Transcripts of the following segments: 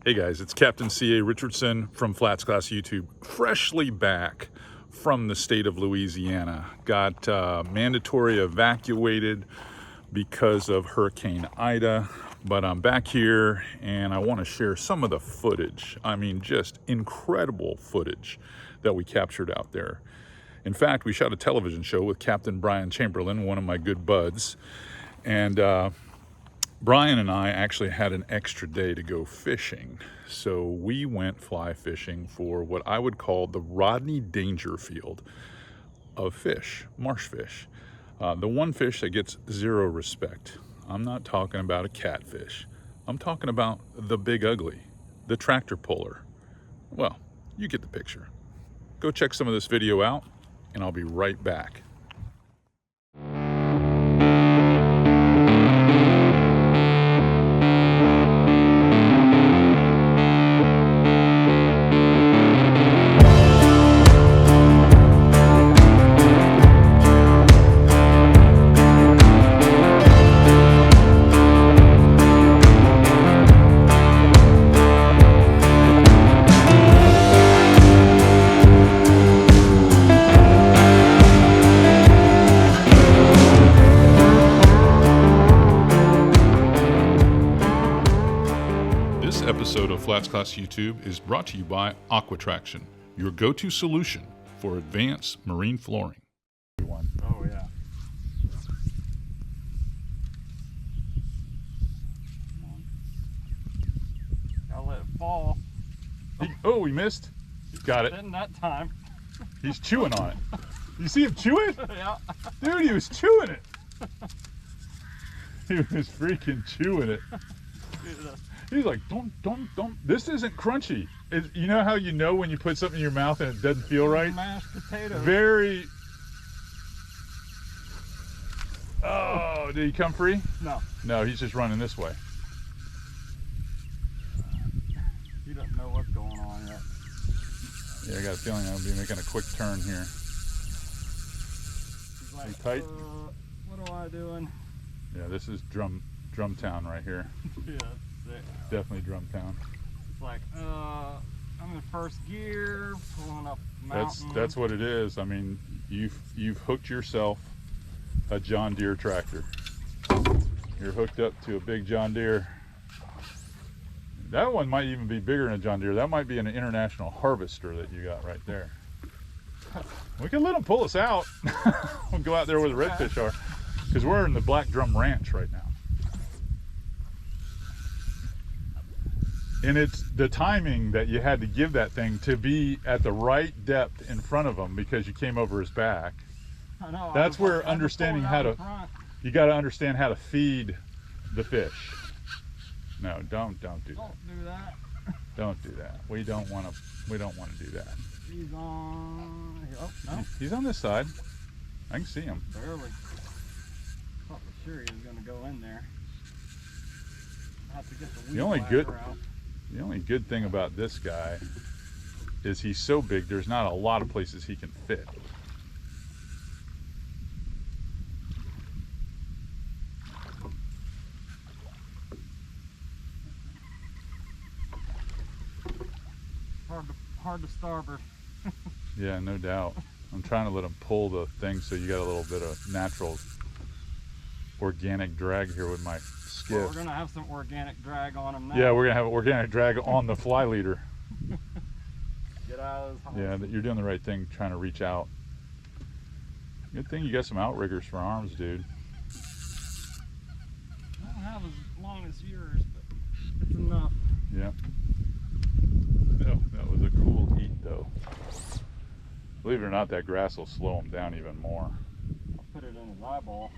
Hey guys, it's Captain C.A. Richardson from Flats Class YouTube, freshly back from the state of Louisiana. Got mandatory evacuated because of Hurricane Ida, but I'm back here and I want to share some of the footage. I mean, just incredible footage that we captured out there. In fact, we shot a television show with Captain Brain Chamberlain, one of my good buds, and Brian and I actually had an extra day to go fishing, so we went fly fishing for what I would call the Rodney Dangerfield of fish, marsh fish. The one fish that gets zero respect. I'm not talking about a catfish. I'm talking about the big ugly, the tractor puller. Well, you get the picture. Go check some of this video out, and I'll be right back. Episode of Flats Class YouTube is brought to you by Aquatraction, your go-to solution for advanced marine flooring. Oh yeah. Gotta let it fall. Oh, we missed. Got it. Didn't that time. He's chewing on it. You see him chew it? Yeah. Dude, he was chewing it. He was freaking chewing it. He's like, don't. This isn't crunchy. You know how you know when you put something in your mouth and it doesn't feel right? Mashed potatoes. Very. Oh, did he come free? No. No, he's just running this way. You don't know what's going on yet. Yeah, I got a feeling I'll be making a quick turn here. He's like, You tight? What am I doing? Yeah, this is Drumtown right here. Yeah, that's it. Definitely Drumtown. It's like, I'm in first gear, pulling up mountain. That's what it is. I mean, you've hooked yourself a John Deere tractor. You're hooked up to a big John Deere. That one might even be bigger than a John Deere. That might be an international harvester that you got right there. We can let them pull us out. We'll go out there where the redfish are, because we're in the Black Drum Ranch right now. And it's the timing that you had to give that thing to be at the right depth in front of him, because you came over his back. I know. That's where understanding how to, you got to understand how to feed the fish. No, don't do that. Don't do that. Don't do that. We don't want to do that. He's on. Oh no. He's on this side. I can see him. Barely. Thought for sure he was gonna go in there. I have to get the weed whacker out. The only good thing about this guy is he's so big, there's not a lot of places he can fit. Hard to starboard. Yeah, no doubt. I'm trying to let him pull the thing so you got a little bit of natural organic drag here with my skiff. Well, we're gonna have some organic drag on him now. Yeah, we're gonna have organic drag on the fly leader. Get out of his house. Yeah, you're doing the right thing trying to reach out. Good thing you got some outriggers for arms, dude. I don't have as long as yours, but it's enough. Yeah. No, that was a cool eat though. Believe it or not, that grass will slow him down even more. I'll put it in his eyeball.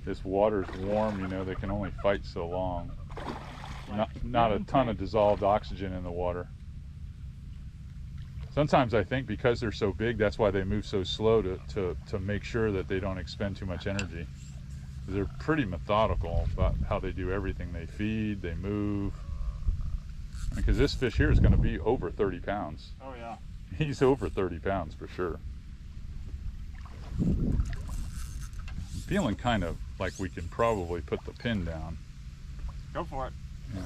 This water's warm, you know, they can only fight so long. Not a ton of dissolved oxygen in the water. Sometimes I think because they're so big, that's why they move so slow to make sure that they don't expend too much energy. They're pretty methodical about how they do everything. They feed, they move. Because this fish here is going to be over 30 pounds. Oh yeah. He's over 30 pounds for sure. Feeling kind of like we can probably put the pin down. Go for it. Yeah.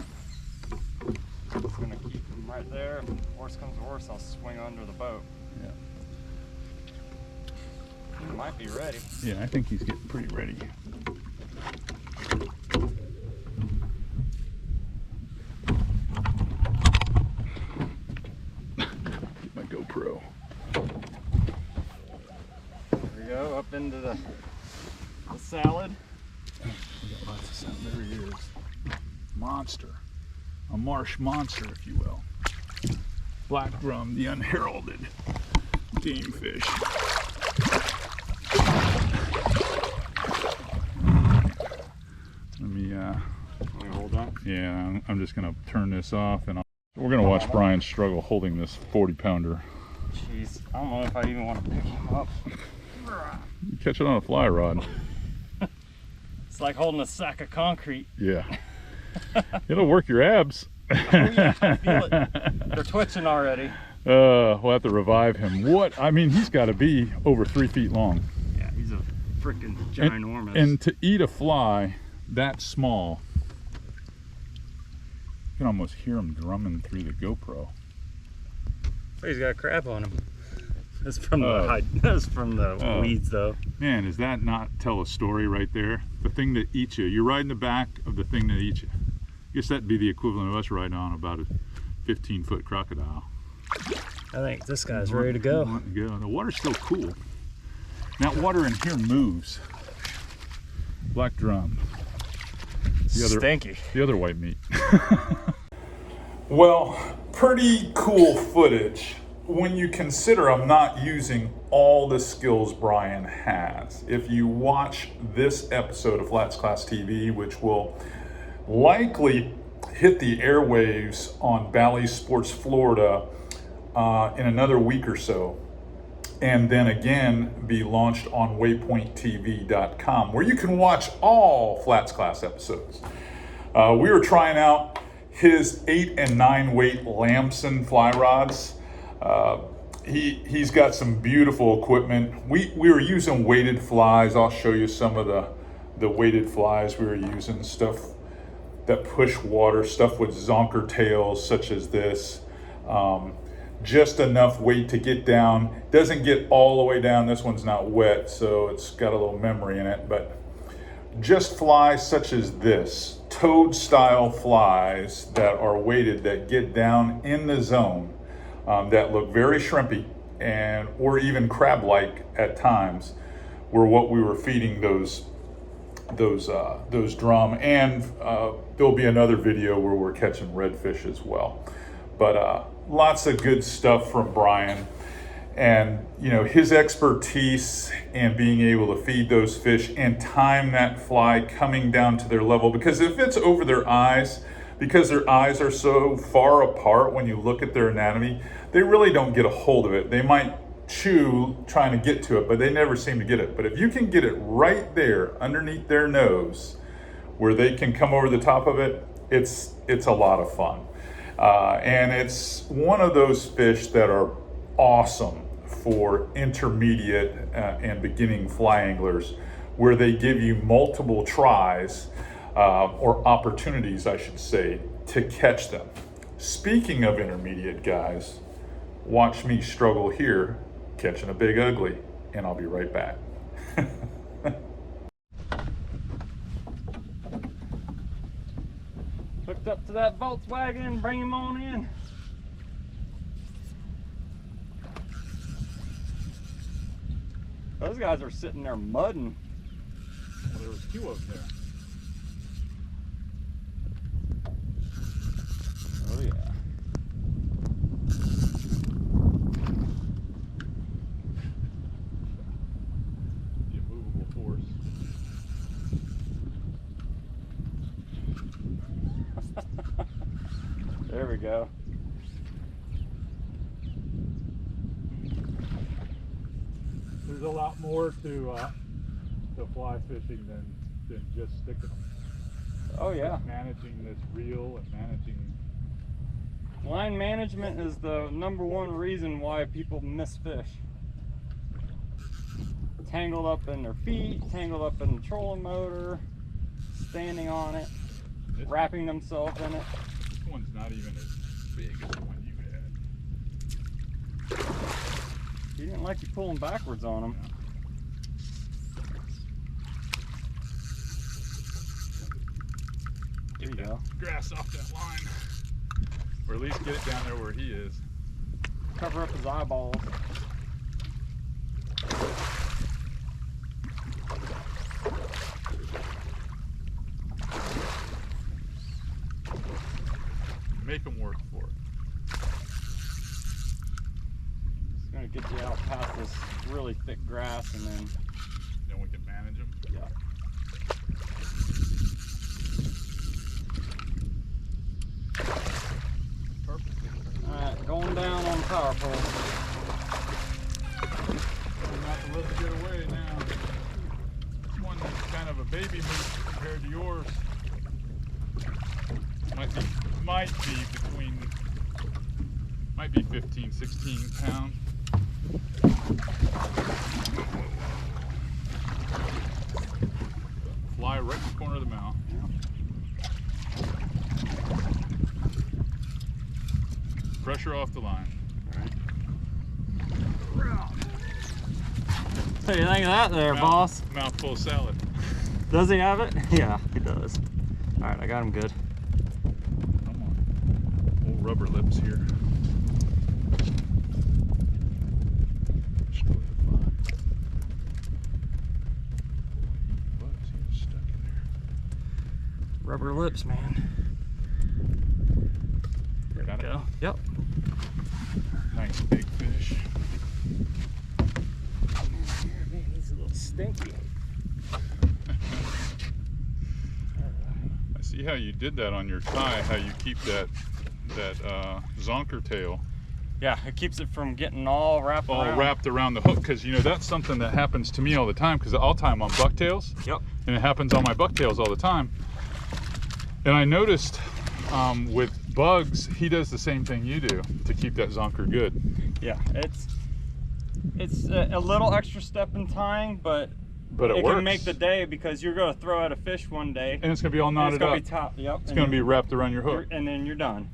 Just gonna keep him right there. If worst comes to worst, I'll swing under the boat. Yeah. He might be ready. Yeah, I think he's getting pretty ready. Get my GoPro. There we go, up into the salad. We got lots of salad. There he is. Monster. A marsh monster, if you will. Black drum, the unheralded game fish. Let me hold on. yeah, I'm just gonna turn this off, and we're gonna watch Brian struggle holding this 40-pounder. Jeez, I don't know if I even want to pick him up. You catch it on a fly rod. It's like holding a sack of concrete. Yeah. It'll work your abs. Oh yeah, I feel it. They're twitching already. We'll have to revive him. What? I mean, he's got to be over 3 feet long. Yeah, he's a freaking ginormous. And to eat a fly that small, you can almost hear him drumming through the GoPro. Oh, he's got a crab on him. That's from the weeds, though. Man, does that not tell a story right there? The thing that eats you. You're riding the back of the thing that eats you. I guess that'd be the equivalent of us riding on about a 15-foot crocodile. I think this guy's ready to go. The water's still cool. That water in here moves. Black drum. Stinky. The other white meat. Well, pretty cool footage when you consider I'm not using all the skills Brian has. If you watch this episode of Flats Class TV, which will likely hit the airwaves on Bally Sports Florida in another week or so, and then again be launched on waypointtv.com, where you can watch all Flats Class episodes. We were trying out his 8 and 9 weight Lamson fly rods. He's got some beautiful equipment. We were using weighted flies. I'll show you some of the weighted flies we were using. Stuff that push water, stuff with zonker tails such as this. Just enough weight to get down. Doesn't get all the way down. This one's not wet, so it's got a little memory in it, but just flies such as this, toad style flies that are weighted, that get down in the zone, that look very shrimpy and or even crab-like at times, were what we were feeding those drum. And there'll be another video where we're catching redfish as well. But lots of good stuff from Brian, and you know, his expertise and being able to feed those fish and time that fly coming down to their level, because if it's over their eyes, because their eyes are so far apart when you look at their anatomy, they really don't get a hold of it. They might chew trying to get to it, but they never seem to get it. But if you can get it right there underneath their nose where they can come over the top of it, it's a lot of fun. And it's one of those fish that are awesome for intermediate and beginning fly anglers, where they give you multiple tries or opportunities, I should say, to catch them. Speaking of intermediate guys, watch me struggle here catching a big ugly, and I'll be right back. Hooked up to that Volkswagen, bring him on in. Those guys are sitting there mudding. Well, there was 2 of them there. Oh yeah. The immovable force. There we go. There's a lot more to fly fishing than just sticking them. Oh yeah. Managing this reel and managing. Line management is the #1 reason why people miss fish. tangled up in their feet, tangled up in the trolling motor, standing on it, wrapping themselves in it. This one's not even as big as the one you had. He didn't like you pulling backwards on him. There you go. Grass off that line. Or at least get it down there where he is. Cover up his eyeballs. Make them work for it. Just gonna get you out past this really thick grass, and then we can manage them. yeah. Perfect. All right, going down on the power pole. I'm about to let it get away now. This one is kind of a baby moose compared to yours. Might be 15, 16 pounds. Fly right in the corner of the mouth. Pressure off the line. What do you think of that there, boss? Mouthful of salad. Does he have it? Yeah, he does. All right, I got him good. Come on. Old rubber lips here. Destroy the fly. Bugs, he was stuck in there. Rubber lips, man. There we go. Yep. Nice big fish. Man, he's a little stinky. I see how you did that on your tie, how you keep that zonker tail Yeah, it keeps it from getting all wrapped around. wrapped around the hook, because you know that's something that happens to me all the time, because I'll tie them on bucktails. Yep. And it happens on my bucktails all the time. And I noticed with bugs, he does the same thing you do to keep that zonker good. Yeah, it's a little extra step in tying, but it can works. make the day, because you're going to throw out a fish one day. And it's going to be all and knotted it's going up. to be top. Yep. It's going to be wrapped around your hook. And then you're done.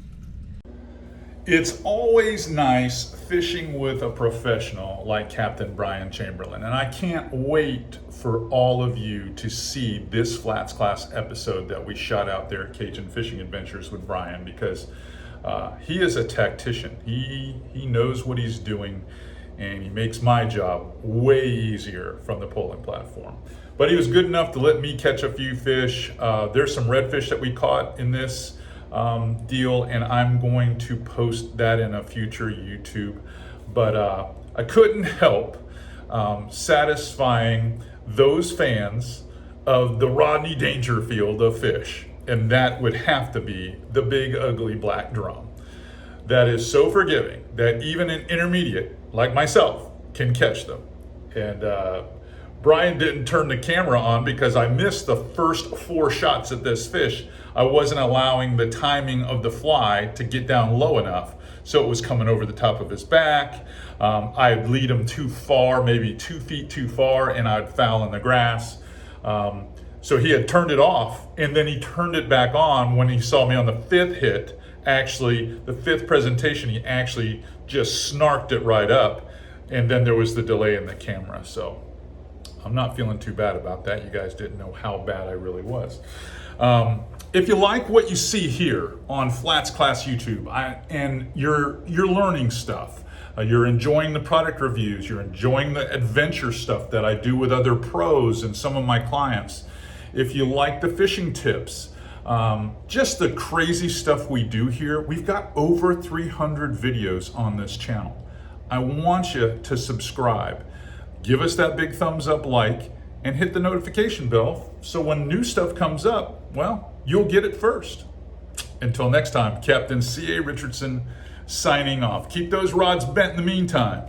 It's always nice fishing with a professional like Captain Brain Chamberlain, and I can't wait for all of you to see this Flats Class episode that we shot out there at Cajun Fishing Adventures with Brian, because he is a tactician. He knows what he's doing, and he makes my job way easier from the polling platform. But he was good enough to let me catch a few fish. There's some redfish that we caught in this deal, and I'm going to post that in a future YouTube. But I couldn't help satisfying those fans of the Rodney Dangerfield of fish, and that would have to be the big ugly black drum that is so forgiving that even an intermediate like myself can catch them. And Brian didn't turn the camera on because I missed the first 4 shots at this fish. I wasn't allowing the timing of the fly to get down low enough, so it was coming over the top of his back. I'd lead him too far, maybe 2 feet too far, and I'd foul in the grass. So he had turned it off, and then he turned it back on when he saw me on the 5th hit. Actually, the 5th presentation, he actually just snarked it right up, and then there was the delay in the camera. So I'm not feeling too bad about that. You guys didn't know how bad I really was. If you like what you see here on Flats Class YouTube, and you're learning stuff, you're enjoying the product reviews, you're enjoying the adventure stuff that I do with other pros and some of my clients, if you like the fishing tips, just the crazy stuff we do here, we've got over 300 videos on this channel. I want you to subscribe. Give us that big thumbs up like, and hit the notification bell so when new stuff comes up, well, you'll get it first. Until next time, Captain C.A. Richardson signing off. Keep those rods bent in the meantime.